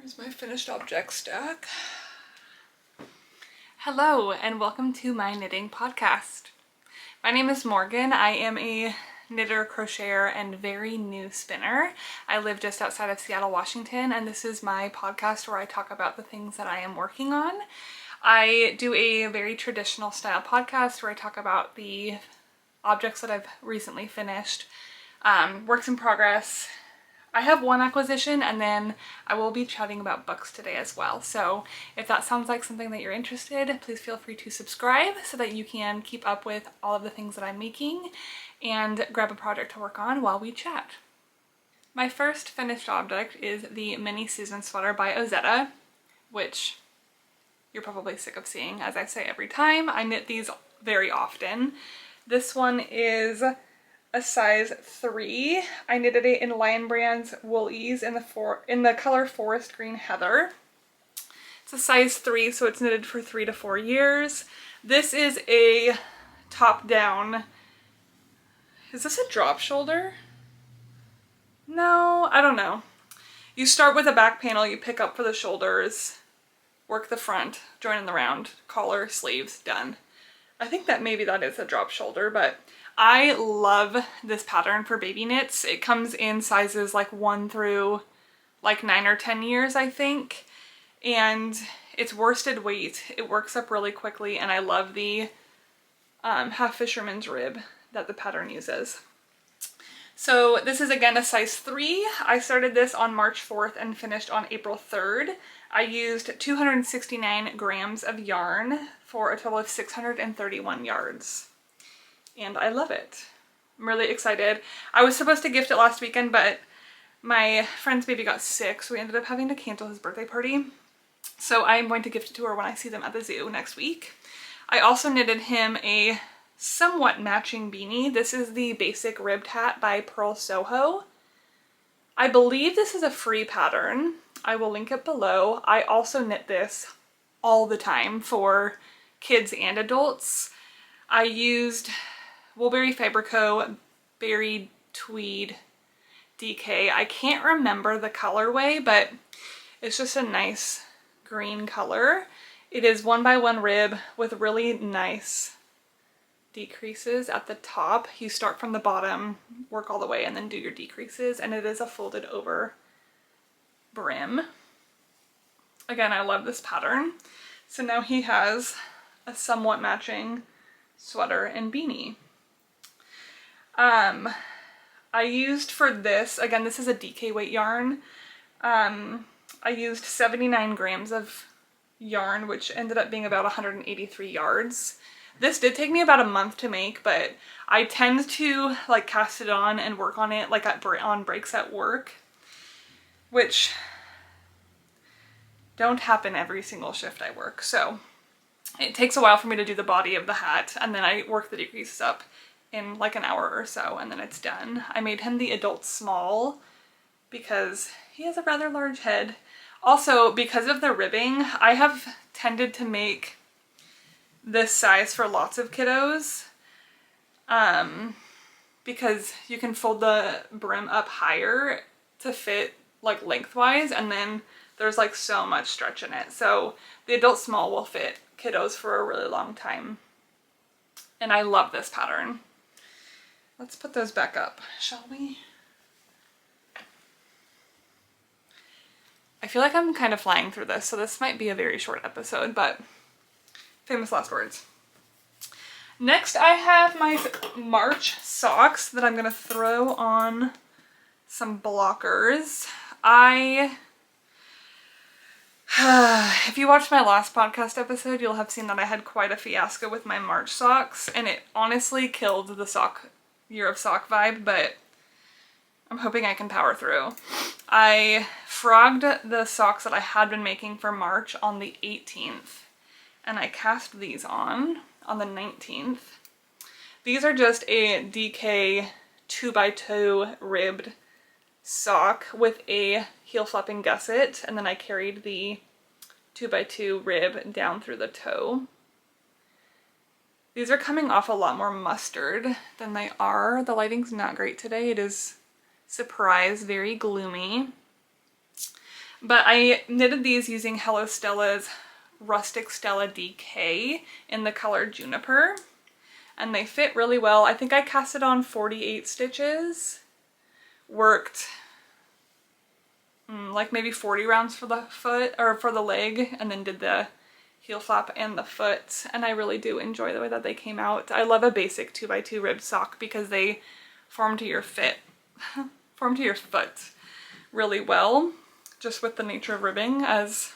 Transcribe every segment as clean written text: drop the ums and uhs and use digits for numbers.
Here's my finished object stack. Hello and welcome to my knitting podcast. My name is Morgan. I am a knitter, crocheter, and very new spinner. I live just outside of Seattle, Washington, and this is my podcast where I talk about the things that I am working on. I do a very traditional style podcast where I talk about the objects that I've recently finished, works in progress. I have one acquisition, and then I will be chatting about books today as well. So if that sounds like something that you're interested, please feel free to subscribe so that you can keep up with all of the things that I'm making and grab a project to work on while we chat. My first finished object is the mini Susan sweater by Ozetta, which you're probably sick of seeing, as I say every time. I knit these very often. This one is a size 3. I knitted it in Lion Brand's Woolies in the color Forest Green Heather. It's a size 3, so it's knitted for 3 to 4 years. This is a top-down. Is this a drop shoulder? No, I don't know. You start with a back panel, you pick up for the shoulders, work the front, join in the round, collar, sleeves, done. I think that maybe that is a drop shoulder, but I love this pattern for baby knits. It comes in sizes like 1 through like 9 or 10 years, I think. And it's worsted weight. It works up really quickly, and I love the half fisherman's rib that the pattern uses. So this is again a size 3. I started this on March 4th and finished on April 3rd. I used 269 grams of yarn for a total of 631 yards. And I love it. I'm really excited. I was supposed to gift it last weekend, but my friend's baby got sick, so we ended up having to cancel his birthday party. So I'm going to gift it to her when I see them at the zoo next week. I also knitted him a somewhat matching beanie. This is the basic ribbed hat by Pearl Soho. I believe this is a free pattern. I will link it below. I also knit this all the time for kids and adults. I used Woolberry Fiber Co. Berry Tweed DK. I can't remember the colorway, but it's just a nice green color. It is 1x1 rib with really nice decreases at the top. You start from the bottom, work all the way, and then do your decreases, and it is a folded over brim. Again, I love this pattern. So now he has a somewhat matching sweater and beanie. I used for this, again, this is a DK weight yarn. I used 79 grams of yarn, which ended up being about 183 yards. This did take me about a month to make, but I tend to like cast it on and work on it like on breaks at work, which don't happen every single shift I work. So it takes a while for me to do the body of the hat, and then I work the decreases up in like an hour or so, and then it's done. I made him the adult small because he has a rather large head. Also, because of the ribbing, I have tended to make this size for lots of kiddos because you can fold the brim up higher to fit like lengthwise, and then there's like so much stretch in it. So the adult small will fit kiddos for a really long time. And I love this pattern. Let's put those back up, shall we? I feel like I'm kind of flying through this, so this might be a very short episode, but famous last words. Next, I have my March socks that I'm gonna throw on some blockers. If you watched my last podcast episode, you'll have seen that I had quite a fiasco with my March socks, and it honestly killed the year of sock vibe, but I'm hoping I can power through. I frogged the socks that I had been making for March on the 18th, and I cast these on the 19th. These are just a DK 2x2 ribbed sock with a heel flapping gusset, and then I carried the 2x2 rib down through the toe. These are coming off a lot more mustard than they are. The lighting's not great today. It is, surprise, very gloomy. But I knitted these using Hello Stella's Rustic Stella DK in the color Juniper, and they fit really well. I think I casted on 48 stitches, worked like maybe 40 rounds for the foot or for the leg, and then did the heel flap and the foot, and I really do enjoy the way that they came out. I love a basic 2x2 rib sock because they form to your foot really well, just with the nature of ribbing, as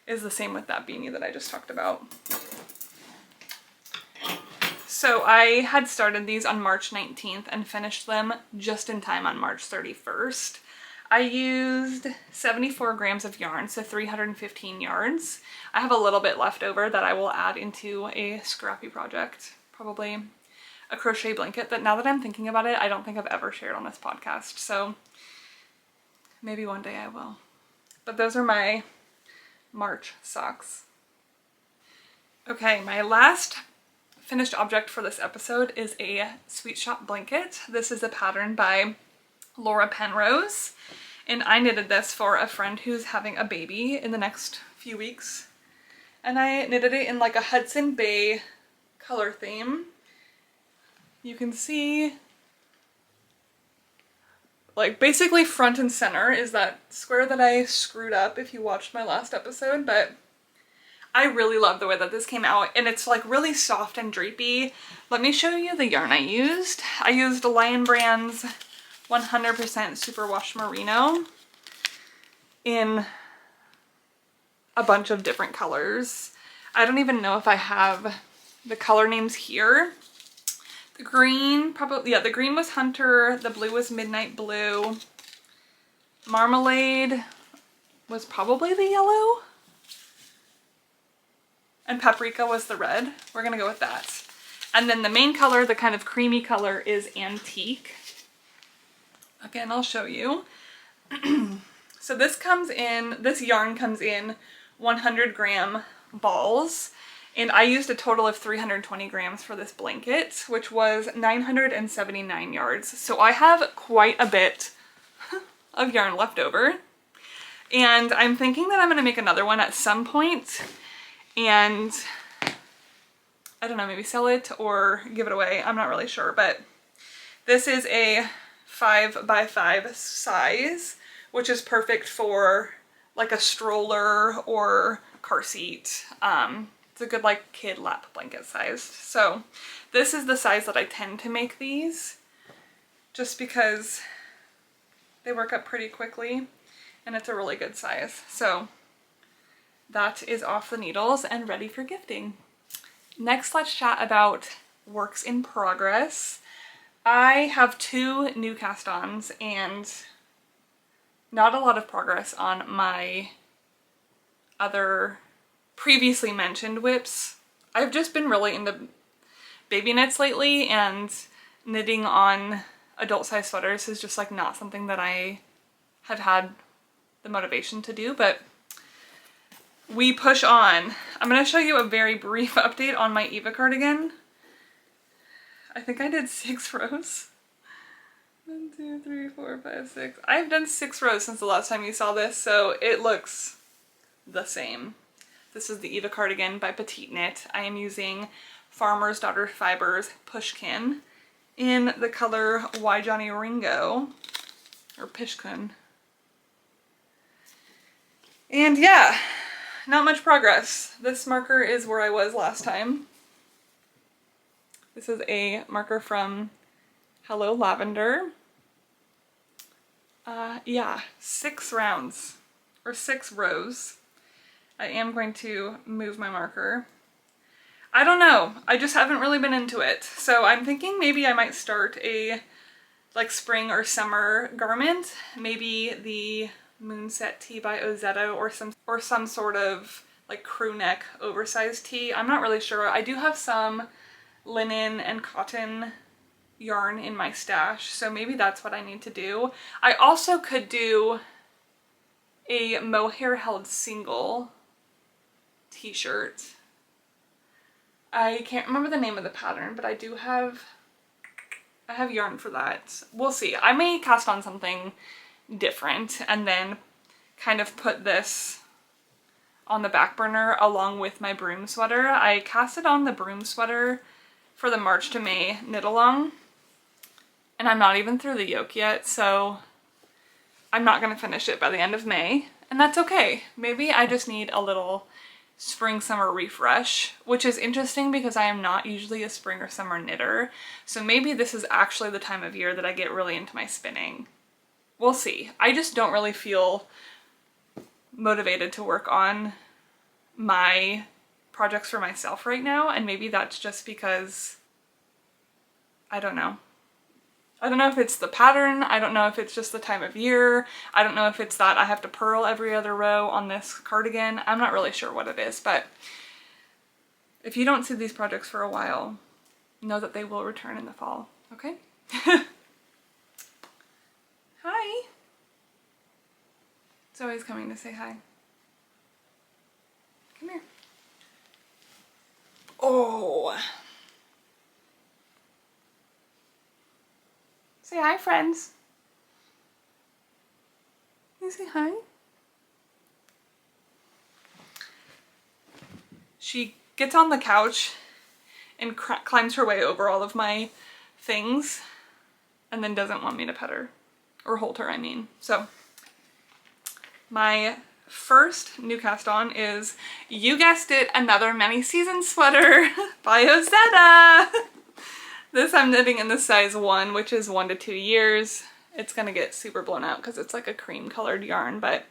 is the same with that beanie that I just talked about. So I had started these on March 19th and finished them just in time on March 31st. I used 74 grams of yarn, so 315 yards. I have a little bit left over that I will add into a scrappy project, probably a crochet blanket, that now that I'm thinking about it, I don't think I've ever shared on this podcast, so maybe one day I will. But those are my March socks. Okay, my last finished object for this episode is a Sweet Shop blanket. This is a pattern by Laura Penrose, and I knitted this for a friend who's having a baby in the next few weeks. And I knitted it in like a Hudson Bay color theme. You can see like basically front and center is that square that I screwed up if you watched my last episode, but I really love the way that this came out, and it's like really soft and drapey. Let me show you the yarn I used. I used Lion Brand's 100% superwash merino in a bunch of different colors. I don't even know if I have the color names here. The green, probably, yeah, the green was Hunter, the blue was Midnight Blue, Marmalade was probably the yellow, and Paprika was the red. We're gonna go with that. And then the main color, the kind of creamy color, is Antique. Again, I'll show you. So this yarn comes in 100 gram balls, and I used a total of 320 grams for this blanket, which was 979 yards. So I have quite a bit of yarn left over, and I'm thinking that I'm gonna make another one at some point, and I don't know, maybe sell it or give it away. I'm not really sure, but this is a 5x5 size, which is perfect for like a stroller or car seat. It's a good like kid lap blanket size. So this is the size that I tend to make these, just because they work up pretty quickly and it's a really good size. So that is off the needles and ready for gifting. Next, let's chat about works in progress. I have 2 new cast-ons and not a lot of progress on my other previously mentioned WIPs. I've just been really into baby knits lately, and knitting on adult size sweaters is just like not something that I have had the motivation to do, but we push on. I'm going to show you a very brief update on my Eva cardigan. I think I did 6 rows. 1, 2, 3, 4, 5, 6. I've done 6 rows since the last time you saw this, so it looks the same. This is the Eva cardigan by Petite Knit. I am using Farmer's Daughter Fibers Pushkin in the color Why Johnny Ringo, or Pishkun. And yeah, not much progress. This marker is where I was last time. This is a marker from Hello Lavender. Yeah, 6 rounds, or 6 rows. I am going to move my marker. I don't know, I just haven't really been into it. So I'm thinking maybe I might start a like spring or summer garment. Maybe the Moonset tee by Ozetta, or some sort of like crew neck oversized tee. I'm not really sure. I do have some linen and cotton yarn in my stash, so maybe that's what I need to do. I also could do a mohair held single t-shirt. I can't remember the name of the pattern, but I have yarn for that. We'll see. I may cast on something different and then kind of put this on the back burner along with my broom sweater. I casted on the broom sweater for the March to May knit along, and I'm not even through the yoke yet, so I'm not going to finish it by the end of May, and that's okay. Maybe I just need a little spring summer refresh, which is interesting because I am not usually a spring or summer knitter, so maybe this is actually the time of year that I get really into my spinning. We'll see. I just don't really feel motivated to work on my projects for myself right now, and maybe that's just because I don't know. I don't know if it's the pattern, I don't know if it's just the time of year, I don't know if it's that I have to purl every other row on this cardigan. I'm not really sure what it is, but if you don't see these projects for a while, know that they will return in the fall, okay? Hi! Zoe's coming to say hi. Come here. Oh! Say hi, friends. Can you say hi? She gets on the couch and climbs her way over all of my things and then doesn't want me to pet her. Or hold her, I mean. So, my first new cast on is, you guessed it, another many season sweater by Ozetta. This I'm knitting in the size 1, which is 1 to 2 years. It's gonna get super blown out because it's like a cream colored yarn, but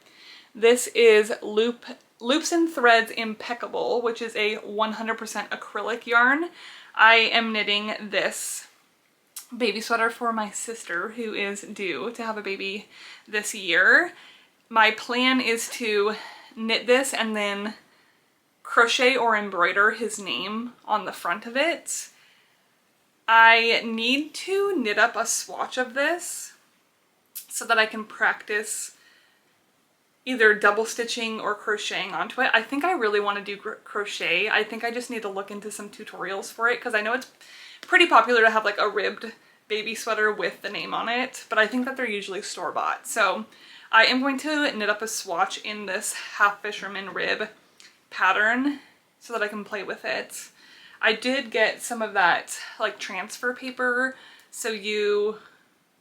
this is Loops and Threads Impeccable, which is a 100% acrylic yarn. I am knitting this baby sweater for my sister who is due to have a baby this year. My plan is to knit this and then crochet or embroider his name on the front of it. I need to knit up a swatch of this so that I can practice either double stitching or crocheting onto it. I think I really want to do crochet. I think I just need to look into some tutorials for it because I know it's pretty popular to have like a ribbed baby sweater with the name on it, but I think that they're usually store-bought. So I am going to knit up a swatch in this half fisherman rib pattern so that I can play with it. I did get some of that like transfer paper, so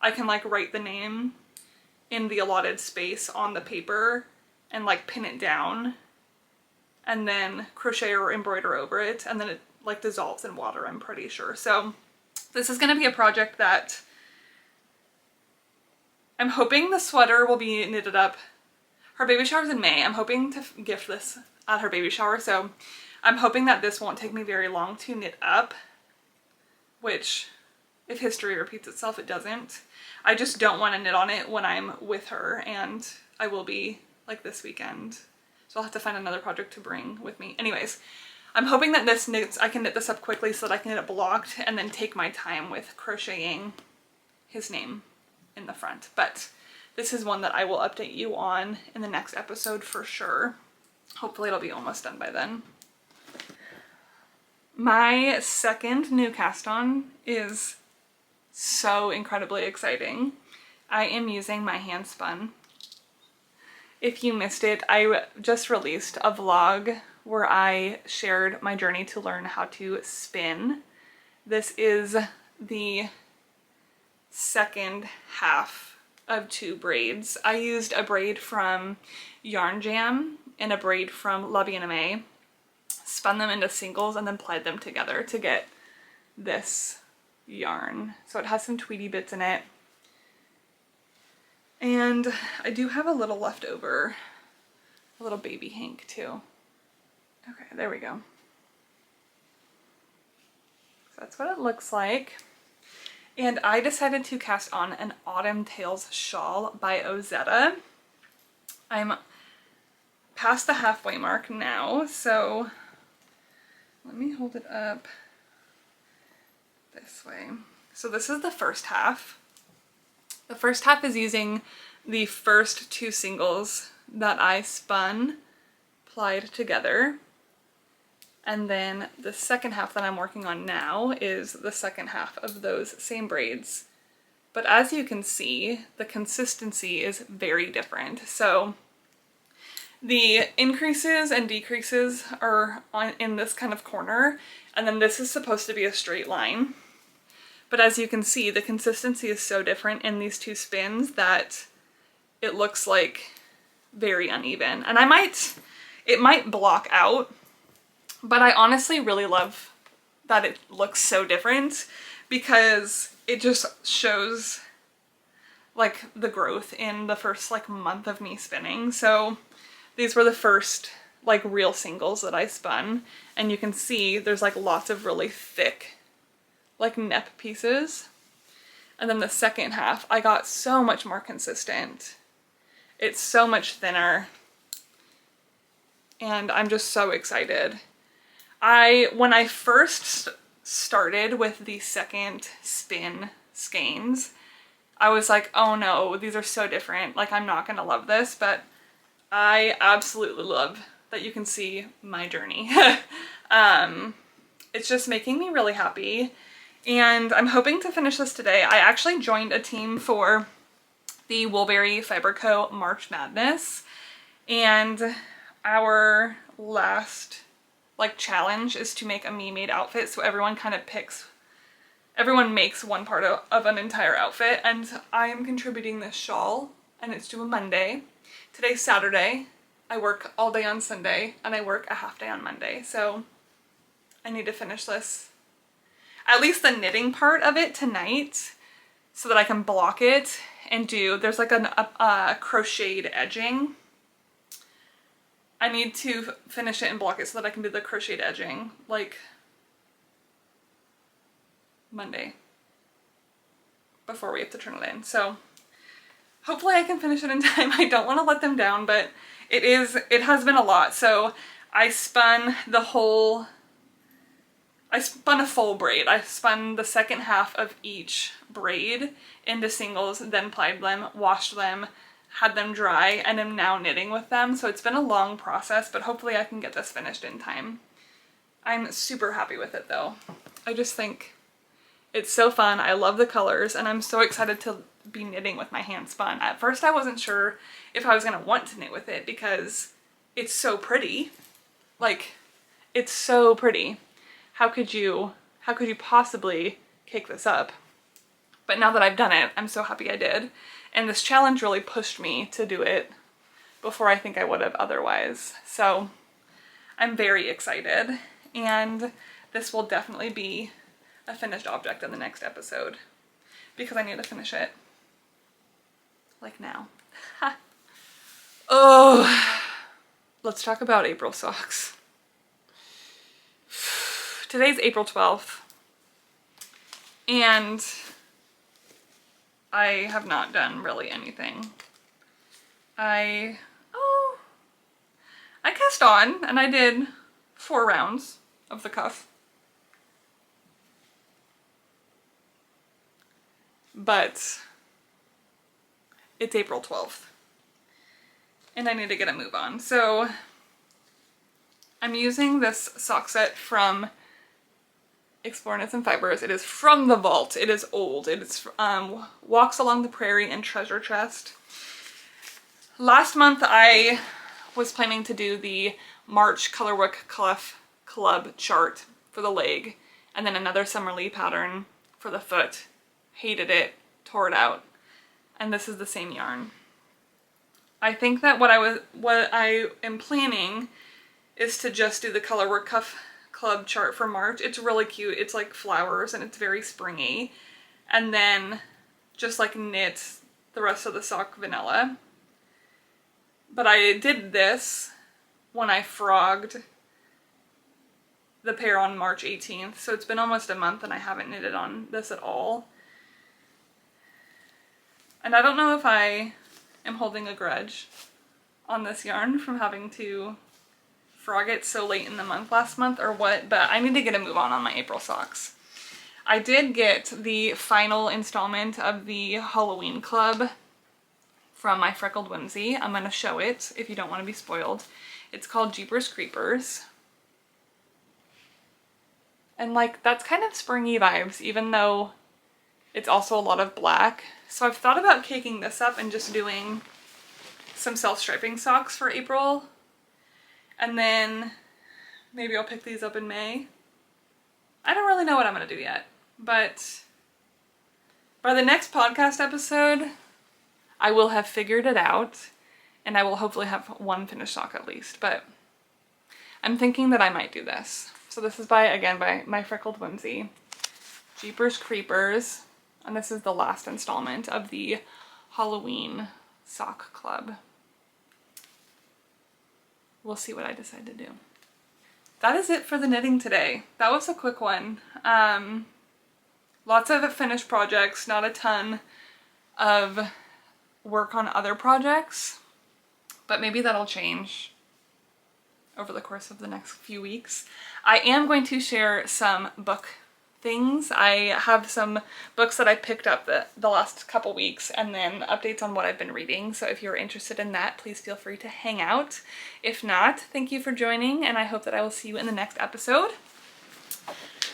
I can like write the name in the allotted space on the paper and like pin it down and then crochet or embroider over it, and then it like dissolves in water, I'm pretty sure. So this is going to be a project that I'm hoping the sweater will be knitted up. Her baby shower's in May. I'm hoping to gift this at her baby shower, so I'm hoping that this won't take me very long to knit up, which if history repeats itself, it doesn't. I just don't want to knit on it when I'm with her, and I will be like this weekend. So I'll have to find another project to bring with me. Anyways, I'm hoping that I can knit this up quickly so that I can knit it blocked and then take my time with crocheting his name in the front. But this is one that I will update you on in the next episode for sure. Hopefully it'll be almost done by then. My second new cast on is so incredibly exciting. I am using my Handspun. If you missed it, I just released a vlog where I shared my journey to learn how to spin. This is the second half of 2 braids. I used a braid from Yarn Jam and a braid from La Bien-Aimée, spun them into singles, and then plied them together to get this yarn. So it has some tweedy bits in it. And I do have a little left over, a little baby hank too. Okay, there we go. So that's what it looks like. And I decided to cast on an Autumn Tales shawl by Ozetta. I'm past the halfway mark now, so let me hold it up this way. So this is the first half. The first half is using the first 2 singles that I spun, plied together. And then the second half that I'm working on now is the second half of those same braids. But as you can see, the consistency is very different. So The increases and decreases are in this kind of corner, and then this is supposed to be a straight line. But as you can see, the consistency is so different in these two spins that it looks like very uneven. And it might block out, but I honestly really love that it looks so different because it just shows like the growth in the first like month of me spinning. So these were the first like real singles that I spun, and you can see there's like lots of really thick like nep pieces. And then the second half I got so much more consistent. It's so much thinner, and I'm just so excited. When I first started with the second spin skeins, I was like, oh no, these are so different. Like, I'm not gonna love this, but I absolutely love that you can see my journey. It's just making me really happy, and I'm hoping to finish this today. I actually joined a team for the Woolberry Fiber Co. March Madness, and our last like challenge is to make a me-made outfit. So everyone makes one part of an entire outfit, and I am contributing this shawl, and it's due on Monday. Today's Saturday. I work all day on Sunday, and I work a half day on Monday, so I need to finish this, at least the knitting part of it tonight, so that I can block it and there's like a crocheted edging. I need to finish it and block it so that I can do the crocheted edging like Monday before we have to turn it in. So hopefully I can finish it in time. I don't want to let them down, but it has been a lot. So I spun a full braid. I spun the second half of each braid into singles, then plied them, washed them, had them dry, and am now knitting with them. So it's been a long process, but hopefully I can get this finished in time. I'm super happy with it though. I just think it's so fun. I love the colors, and I'm so excited to be knitting with my Handspun. At first I wasn't sure if I was gonna want to knit with it because it's so pretty. Like, it's so pretty. How could you possibly kick this up? But now that I've done it, I'm so happy I did. And this challenge really pushed me to do it before I think I would have otherwise. So I'm very excited, and this will definitely be a finished object in the next episode because I need to finish it like now. Oh, let's talk about April socks. Today's April 12th, and I have not done really anything. I cast on, and I did 4 rounds of the cuff. But it's April 12th, and I need to get a move on. So I'm using this sock set from Explore Knits and Fibers. It is from the vault. It is old. It is Walks Along the Prairie and Treasure Chest. Last month I was planning to do the March Colorwork Club chart for the leg, and then another Summerlee pattern for the foot. Hated it, tore it out, and this is the same yarn. I think that what I am planning is to just do the Colorwork Club chart for March. It's really cute. It's like flowers and it's very springy, and then just like knit the rest of the sock vanilla. But I did this when I frogged the pair on March 18th, so it's been almost a month and I haven't knitted on this at all. And I don't know if I am holding a grudge on this yarn from having to frog it so late in the month last month or what, but I need to get a move on my April socks. I did get the final installment of the Halloween Club from my Freckled Whimsy. I'm going to show it if you don't want to be spoiled. It's called Jeepers Creepers. And like, that's kind of springy vibes, even though it's also a lot of black. So I've thought about caking this up and just doing some self-striping socks for April. And then maybe I'll pick these up in May. I don't really know what I'm going to do yet, but by the next podcast episode, I will have figured it out, and I will hopefully have one finished sock at least, but I'm thinking that I might do this. So this is by My Freckled Whimsy, Jeepers Creepers, and this is the last installment of the Halloween sock club. We'll see what I decide to do. That is it for the knitting today. That was a quick one. Lots of finished projects, not a ton of work on other projects, but maybe that'll change over the course of the next few weeks. I am going to share some book things. I have some books that I picked up the last couple weeks, and then updates on what I've been reading. So if you're interested in that, please feel free to hang out. If not, thank you for joining, and I hope that I will see you in the next episode.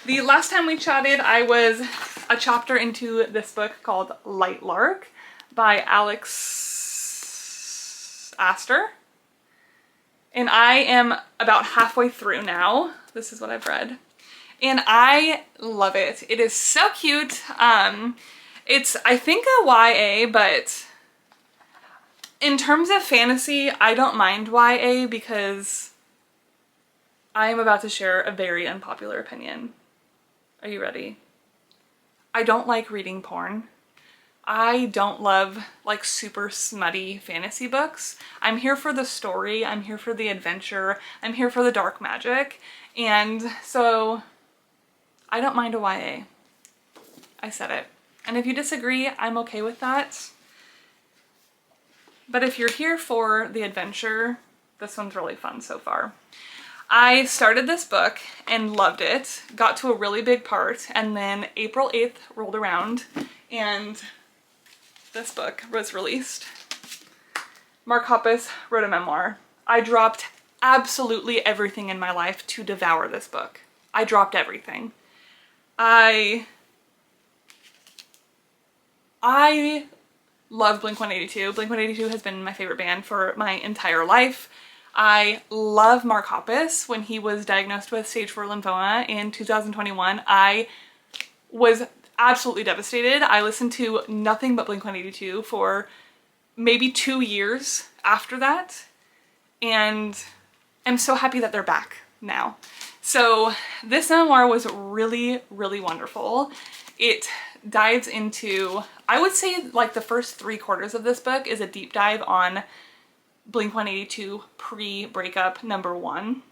The last time we chatted, I was a chapter into this book called Light Lark by Alex Astor. And I am about halfway through now. This is what I've read. And I love it. It is so cute. It's, I think, a YA, but in terms of fantasy, I don't mind YA because I am about to share a very unpopular opinion. Are you ready? I don't like reading porn. I don't love like super smutty fantasy books. I'm here for the story. I'm here for the adventure. I'm here for the dark magic. And so I don't mind a YA. I said it. And if you disagree, I'm okay with that. But if you're here for the adventure, this one's really fun so far. I started this book and loved it, got to a really big part, and then April 8th rolled around and this book was released. Mark Hoppus wrote a memoir. I dropped absolutely everything in my life to devour this book. I dropped everything. I love Blink-182. Blink-182 has been my favorite band for my entire life. I love Mark Hoppus. When he was diagnosed with stage 4 lymphoma in 2021, I was absolutely devastated. I listened to nothing but Blink-182 for maybe 2 years after that, and I'm so happy that they're back now. So this memoir was really, really wonderful. It dives into, I would say like the first 3/4 of this book is a deep dive on Blink-182 pre-breakup #1.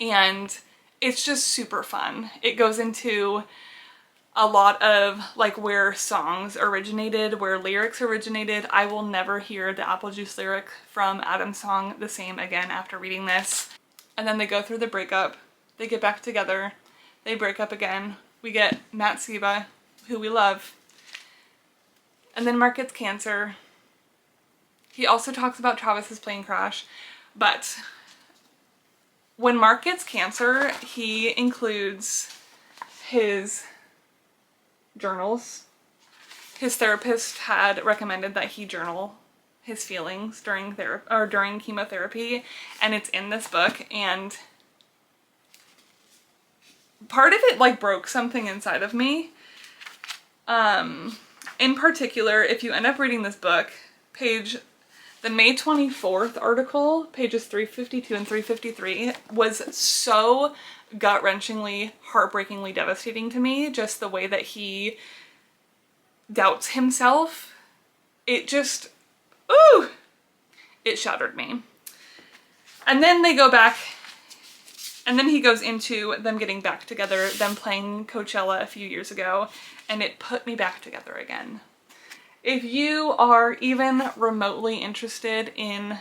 And it's just super fun. It goes into a lot of like where songs originated, where lyrics originated. I will never hear the apple juice lyric from Adam's song the same again after reading this. And then they go through the breakup. They get back together. They break up again. We get Matt Skiba, who we love. And then Mark gets cancer. He also talks about Travis's plane crash, but when Mark gets cancer, he includes his journals. His therapist had recommended that he journal his feelings during chemotherapy, and it's in this book, and part of it like broke something inside of me. In particular, if you end up reading this book, the May 24th article, pages 352 and 353, was so gut-wrenchingly, heartbreakingly devastating to me. Just the way that he doubts himself. It just, ooh! It shattered me. And then they go back, and then he goes into them getting back together, them playing Coachella a few years ago, and it put me back together again. If you are even remotely interested in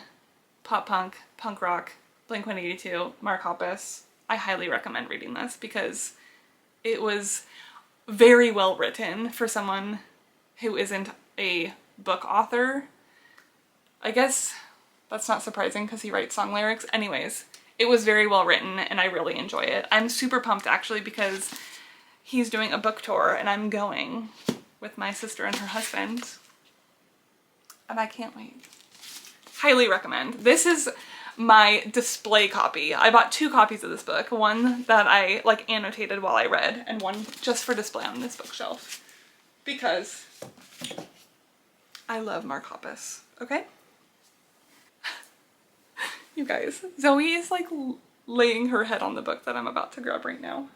pop punk, punk rock, Blink-182, Mark Hoppus, I highly recommend reading this because it was very well written for someone who isn't a book author. I guess that's not surprising because he writes song lyrics. Anyways, it was very well written and I really enjoy it. I'm super pumped actually because he's doing a book tour and I'm going with my sister and her husband. And I can't wait. highly recommend. This is my display copy. I bought 2 copies of this book, one that I like annotated while I read and one just for display on this bookshelf because I love Mark Hoppus, okay? You guys, Zoe is like laying her head on the book that I'm about to grab right now.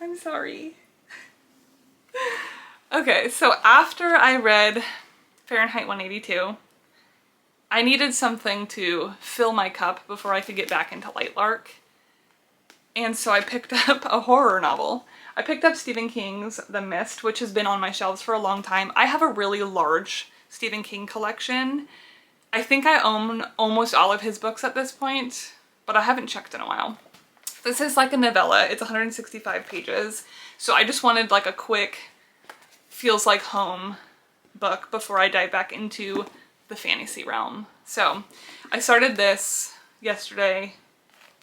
I'm sorry. Okay, so after I read Fahrenheit 182, I needed something to fill my cup before I could get back into Lightlark. And so I picked up a horror novel. I picked up Stephen King's The Mist, which has been on my shelves for a long time. I have a really large Stephen King collection. I think I own almost all of his books at this point, but I haven't checked in a while. This is like a novella. It's 165 pages. So I just wanted like a quick, feels like home book before I dive back into the fantasy realm. So I started this yesterday.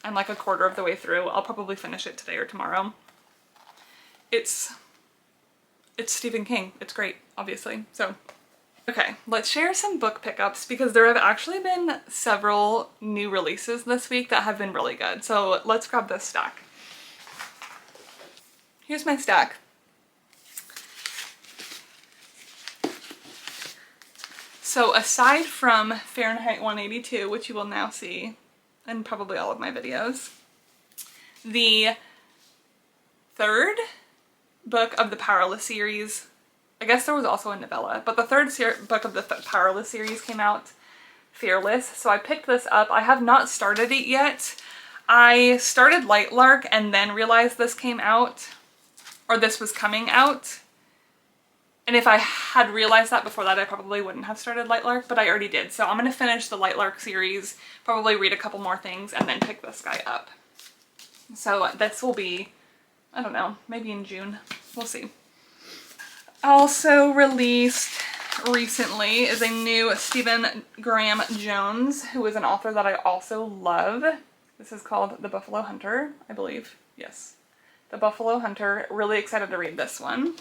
I'm like a quarter of the way through. I'll probably finish it today or tomorrow. It's Stephen King. It's great, obviously. So, okay, let's share some book pickups because there have actually been several new releases this week that have been really good. So let's grab this stack. Here's my stack. So aside from Fahrenheit 182, which you will now see in probably all of my videos, the 3rd book of the Powerless series, I guess there was also a novella, but the 3rd book of the Powerless series came out, Fearless, so I picked this up. I have not started it yet. I started Lightlark and then realized this came out, or this was coming out. And if I had realized that before that, I probably wouldn't have started Lightlark, but I already did. So I'm going to finish the Lightlark series, probably read a couple more things, and then pick this guy up. So this will be, I don't know, maybe in June. We'll see. Also released recently is a new Stephen Graham Jones, who is an author that I also love. This is called The Buffalo Hunter, I believe. Yes. The Buffalo Hunter. Really excited to read this one.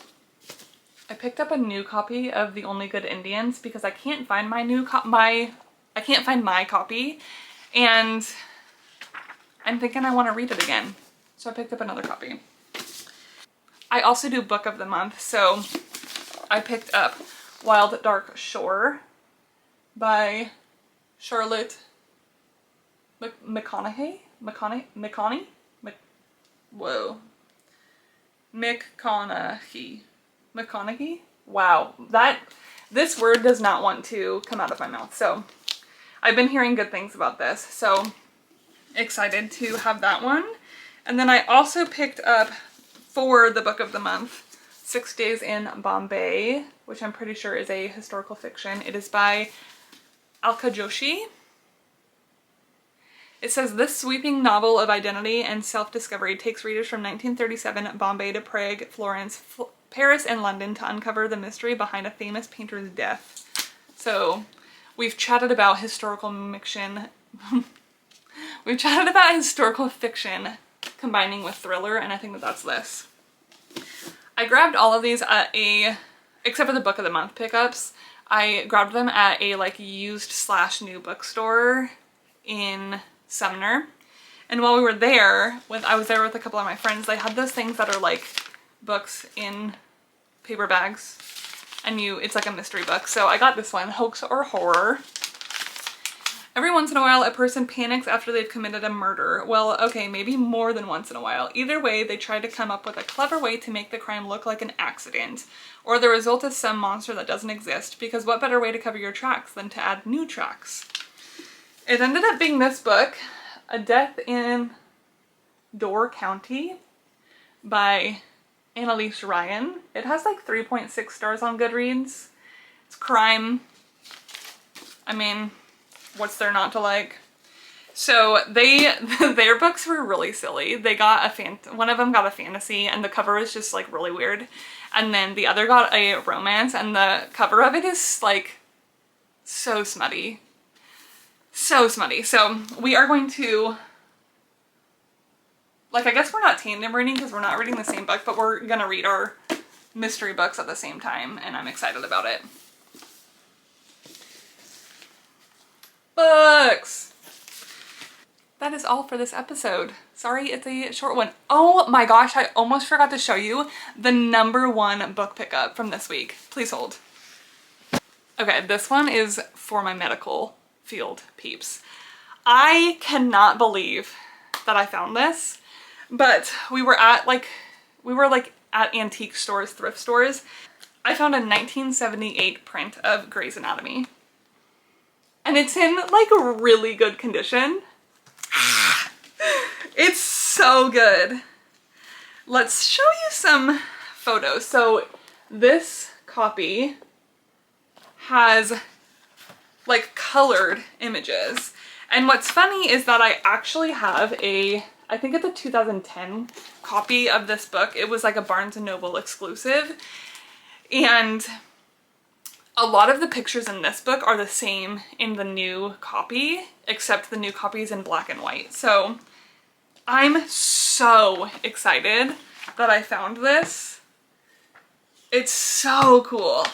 I picked up a new copy of The Only Good Indians because I can't find my copy, and I'm thinking I want to read it again. So I picked up another copy. I also do book of the month, so I picked up Wild Dark Shore by Charlotte McConaughey? McConaughey? Wow, this word does not want to come out of my mouth. So I've been hearing good things about this, so excited to have that one. And then I also picked up, for the book of the month, 6 Days in Bombay, which I'm pretty sure is a historical fiction. It is by Alka Joshi. It says, this sweeping novel of identity and self-discovery takes readers from 1937 Bombay to Prague, Florence, Paris, and London to uncover the mystery behind a famous painter's death. So we've chatted about historical fiction. We've chatted about historical fiction combining with thriller, and I think that that's this. I grabbed all of these at except for the book of the month pickups, I grabbed them at a like used/new bookstore in Sumner. And while we were there, I was there with a couple of my friends, they had those things that are like books in paper bags, and it's like a mystery book. So I got this one, Hoax or Horror. Every once in a while, a person panics after they've committed a murder. Well, okay, maybe more than once in a while. Either way, they try to come up with a clever way to make the crime look like an accident, or the result is some monster that doesn't exist, because what better way to cover your tracks than to add new tracks? It ended up being this book, A Death in Door County by Annalise Ryan. It has like 3.6 stars on Goodreads. It's crime. I mean, what's there not to like? So their books were really silly. They got one of them got a fantasy, and the cover is just like really weird. And then the other got a romance, and the cover of it is like so smutty. So smutty. So we are going to, like, I guess we're not tandem reading because we're not reading the same book, but we're gonna read our mystery books at the same time, and I'm excited about it. books. That is all for this episode. Sorry it's a short one. Oh my gosh, I almost forgot to show you the #1 book pickup from this week. Please hold. Okay, this one is for my medical field peeps. I cannot believe that I found this, but we were at at antique stores, thrift stores. I found a 1978 print of Grey's Anatomy. And it's in like really good condition. It's so good. Let's show you some photos. So this copy has like colored images. And what's funny is that I actually have I think it's a 2010 copy of this book. It was like a Barnes & Noble exclusive. And a lot of the pictures in this book are the same in the new copy, except the new copy is in black and white. So I'm so excited that I found this. It's so cool.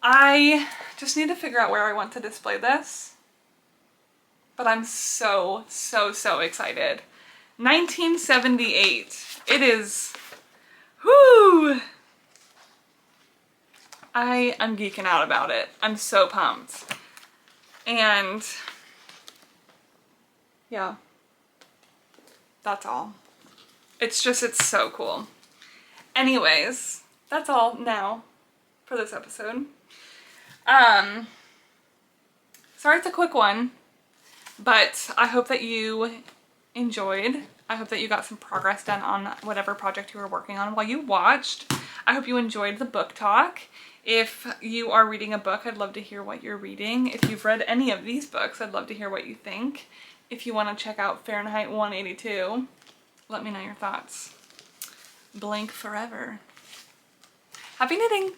I just need to figure out where I want to display this. But I'm so, so, so excited. 1978. It is, whoo! I am geeking out about it. I'm so pumped. And yeah, that's all. It's so cool. Anyways, that's all now for this episode. Sorry it's a quick one, but I hope that you enjoyed. I hope that you got some progress done on whatever project you were working on while you watched. I hope you enjoyed the book talk. If you are reading a book, I'd love to hear what you're reading. If you've read any of these books, I'd love to hear what you think. If you want to check out Fahrenheit 182, let me know your thoughts. Blank forever. Happy knitting!